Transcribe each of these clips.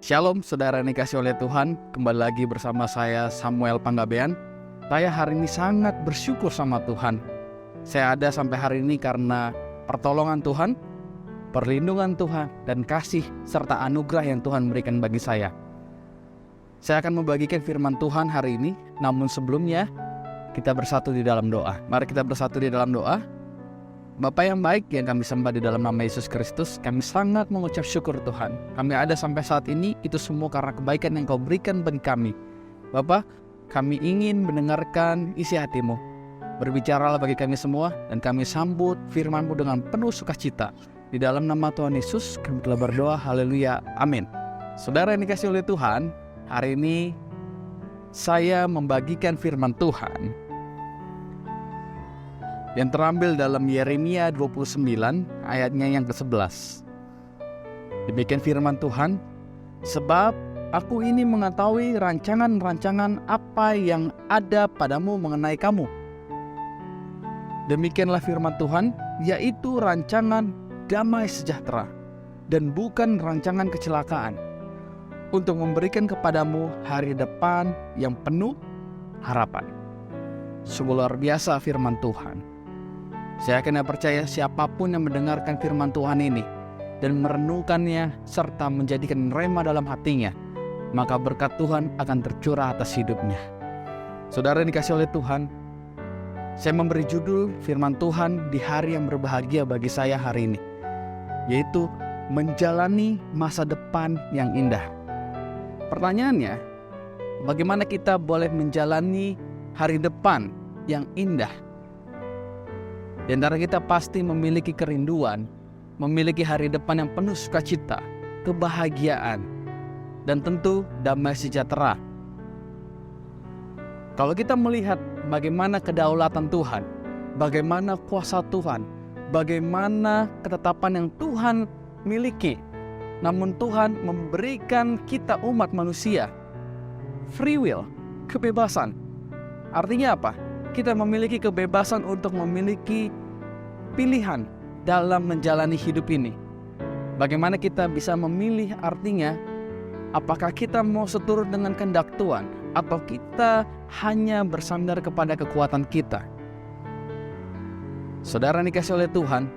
Shalom saudara yang dikasih oleh Tuhan, kembali lagi bersama saya Samuel Panggabean. Saya hari ini sangat bersyukur sama Tuhan. Saya ada sampai hari ini karena pertolongan Tuhan, perlindungan Tuhan, dan kasih serta anugerah yang Tuhan berikan bagi saya. Saya akan membagikan firman Tuhan hari ini, namun sebelumnya kita bersatu di dalam doa. Mari kita bersatu di dalam doa. Bapa yang baik yang kami sembah di dalam nama Yesus Kristus, kami sangat mengucap syukur Tuhan. Kami ada sampai saat ini, itu semua karena kebaikan yang Kau berikan bagi kami. Bapa, kami ingin mendengarkan isi hati-Mu. Berbicaralah bagi kami semua, dan kami sambut firman-Mu dengan penuh sukacita. Di dalam nama Tuhan Yesus, kami telah berdoa, haleluya, amin. Saudara yang dikasih oleh Tuhan, hari ini saya membagikan firman Tuhan yang terambil dalam Yeremia 29 ayatnya yang ke-11. Demikian firman Tuhan, sebab aku ini mengetahui rancangan-rancangan apa yang ada padamu mengenai kamu. Demikianlah firman Tuhan, yaitu rancangan damai sejahtera dan bukan rancangan kecelakaan, untuk memberikan kepadamu hari depan yang penuh harapan. Sungguh luar biasa firman Tuhan. Saya akan percaya siapapun yang mendengarkan firman Tuhan ini dan merenungkannya serta menjadikan rema dalam hatinya, maka berkat Tuhan akan tercurah atas hidupnya. Saudara yang dikasih oleh Tuhan, saya memberi judul firman Tuhan di hari yang berbahagia bagi saya hari ini, yaitu menjalani masa depan yang indah. Pertanyaannya, bagaimana kita boleh menjalani hari depan yang indah? Di antara kita pasti memiliki kerinduan, memiliki hari depan yang penuh sukacita, kebahagiaan, dan tentu damai sejahtera. Kalau kita melihat bagaimana kedaulatan Tuhan, bagaimana kuasa Tuhan, bagaimana ketetapan yang Tuhan miliki, namun Tuhan memberikan kita umat manusia free will, kebebasan. Artinya apa? Kita memiliki kebebasan untuk memiliki pilihan dalam menjalani hidup ini. Bagaimana kita bisa memilih, artinya apakah kita mau seturut dengan kehendak Tuhan atau kita hanya bersandar kepada kekuatan kita. Saudara yang dikasih oleh Tuhan,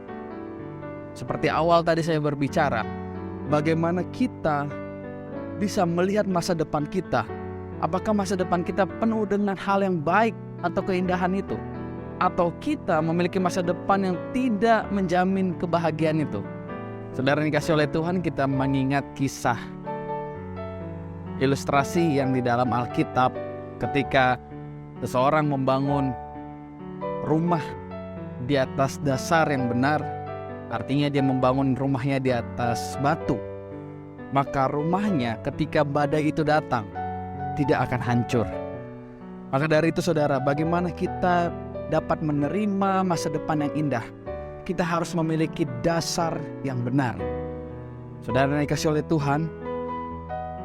seperti awal tadi saya berbicara, bagaimana kita bisa melihat masa depan kita. Apakah masa depan kita penuh dengan hal yang baik atau keindahan itu, atau kita memiliki masa depan yang tidak menjamin kebahagiaan itu? Saudara yang dikasih oleh Tuhan, kita mengingat kisah ilustrasi yang di dalam Alkitab ketika seseorang membangun rumah di atas dasar yang benar, artinya dia membangun rumahnya di atas batu, maka rumahnya ketika badai itu datang tidak akan hancur. Maka dari itu saudara, bagaimana kita dapat menerima masa depan yang indah? Kita harus memiliki dasar yang benar. Saudara yang dikasih oleh Tuhan,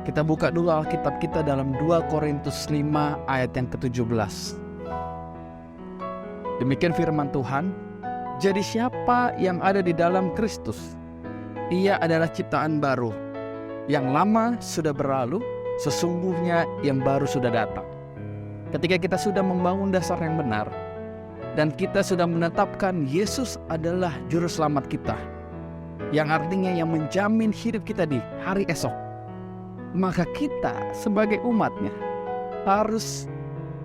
kita buka dulu Alkitab kita dalam 2 Korintus 5 ayat yang ke-17. Demikian firman Tuhan, jadi siapa yang ada di dalam Kristus, ia adalah ciptaan baru. Yang lama sudah berlalu, sesungguhnya yang baru sudah datang. Ketika kita sudah membangun dasar yang benar dan kita sudah menetapkan Yesus adalah juru selamat kita, yang artinya yang menjamin hidup kita di hari esok, maka kita sebagai umatnya harus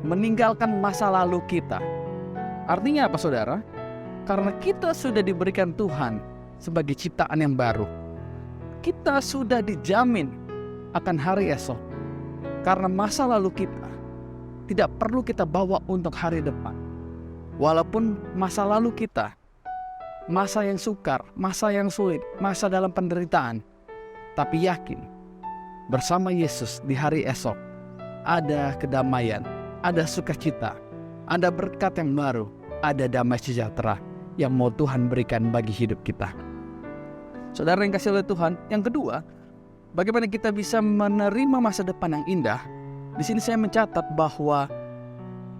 meninggalkan masa lalu kita. Artinya apa saudara? Karena kita sudah diberikan Tuhan sebagai ciptaan yang baru, kita sudah dijamin akan hari esok. Karena masa lalu kita tidak perlu kita bawa untuk hari depan. Walaupun masa lalu kita, masa yang sukar, masa yang sulit, masa dalam penderitaan, tapi yakin bersama Yesus di hari esok ada kedamaian, ada sukacita, ada berkat yang baru, ada damai sejahtera yang mau Tuhan berikan bagi hidup kita. Saudara yang kasih oleh Tuhan, yang kedua, bagaimana kita bisa menerima masa depan yang indah? Di sini saya mencatat bahwa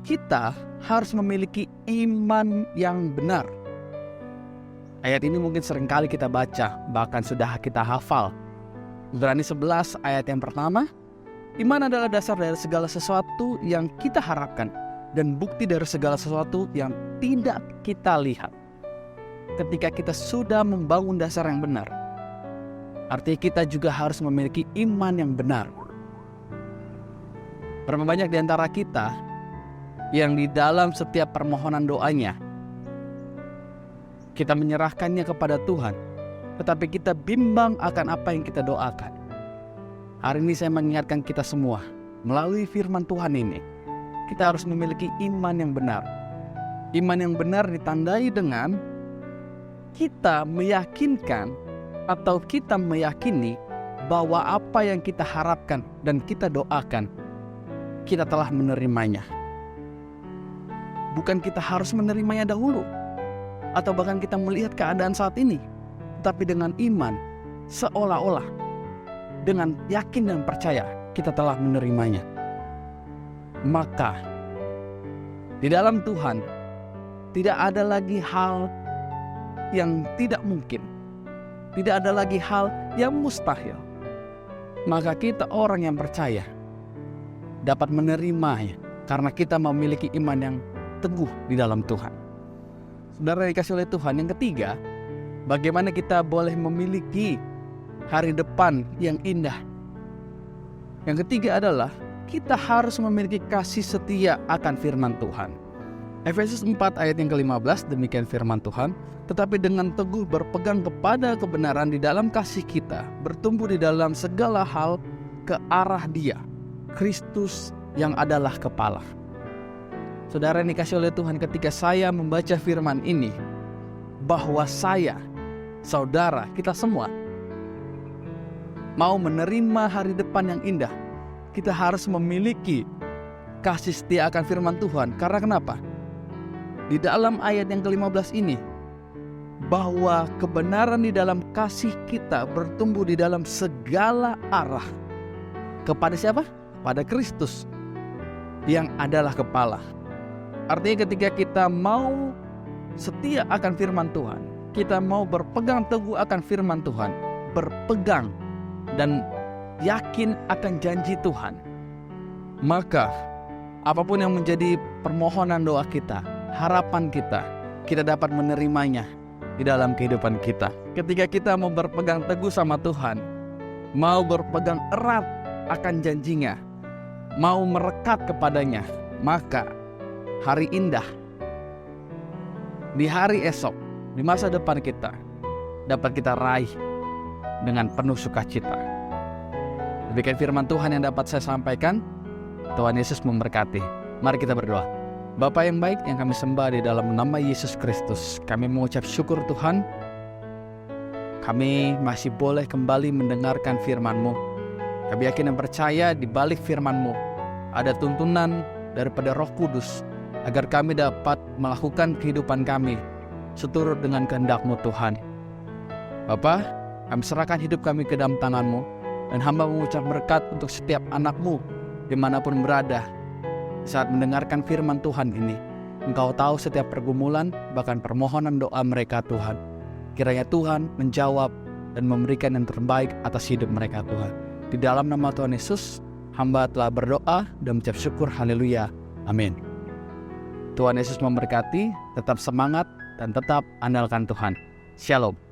kita harus memiliki iman yang benar. Ayat ini mungkin seringkali kita baca, bahkan sudah kita hafal. Ibrani 11 ayat yang pertama, iman adalah dasar dari segala sesuatu yang kita harapkan dan bukti dari segala sesuatu yang tidak kita lihat. Ketika kita sudah membangun dasar yang benar, artinya kita juga harus memiliki iman yang benar. Berapa banyak di antara kita yang di dalam setiap permohonan doanya kita menyerahkannya kepada Tuhan, tetapi kita bimbang akan apa yang kita doakan. Hari ini saya mengingatkan kita semua, melalui firman Tuhan ini, kita harus memiliki iman yang benar. Iman yang benar ditandai dengan kita meyakinkan atau kita meyakini bahwa apa yang kita harapkan dan kita doakan, kita telah menerimanya. Bukan kita harus menerimanya dahulu, atau bahkan kita melihat keadaan saat ini, tapi dengan iman, seolah-olah dengan yakin dan percaya kita telah menerimanya. Maka di dalam Tuhan tidak ada lagi hal yang tidak mungkin, tidak ada lagi hal yang mustahil. Maka kita orang yang percaya dapat menerimanya karena kita memiliki iman yang teguh di dalam Tuhan. Saudara dikasih oleh Tuhan, yang ketiga, bagaimana kita boleh memiliki hari depan yang indah. Yang ketiga adalah kita harus memiliki kasih setia akan firman Tuhan. Efesus 4 ayat yang ke-15, demikian firman Tuhan, tetapi dengan teguh berpegang kepada kebenaran di dalam kasih kita, bertumbuh di dalam segala hal ke arah Dia, Kristus yang adalah kepala. Saudara yang dikasih oleh Tuhan, ketika saya membaca firman ini, bahwa saya, saudara, kita semua mau menerima hari depan yang indah, kita harus memiliki kasih setia akan firman Tuhan. Karena kenapa? Di dalam ayat yang ke-15 ini, bahwa kebenaran di dalam kasih kita bertumbuh di dalam segala arah. Kepada siapa? Pada Kristus yang adalah kepala. Artinya ketika kita mau setia akan firman Tuhan, kita mau berpegang teguh akan firman Tuhan, berpegang dan yakin akan janji Tuhan, maka apapun yang menjadi permohonan doa kita, harapan kita dapat menerimanya di dalam kehidupan kita. Ketika kita mau berpegang teguh sama Tuhan, mau berpegang erat akan janjinya, mau merekat kepadanya, maka hari indah di hari esok, di masa depan kita, dapat kita raih dengan penuh sukacita. Demikian firman Tuhan yang dapat saya sampaikan. Tuhan Yesus memberkati. Mari kita berdoa. Bapa yang baik yang kami sembah di dalam nama Yesus Kristus, kami mengucap syukur Tuhan, kami masih boleh kembali mendengarkan firman-Mu. Kami yakin dan percaya di balik firman-Mu ada tuntunan daripada Roh Kudus, agar kami dapat melakukan kehidupan kami seturut dengan kehendak-Mu Tuhan. Bapa, kami serahkan hidup kami ke dalam tangan-Mu, dan hamba mengucap berkat untuk setiap anak-Mu dimanapun berada saat mendengarkan firman Tuhan ini. Engkau tahu setiap pergumulan, bahkan permohonan doa mereka Tuhan. Kiranya Tuhan menjawab dan memberikan yang terbaik atas hidup mereka Tuhan. Di dalam nama Tuhan Yesus, hamba telah berdoa dan mengucap syukur. Haleluya. Amin. Tuhan Yesus memberkati, tetap semangat dan tetap andalkan Tuhan. Shalom.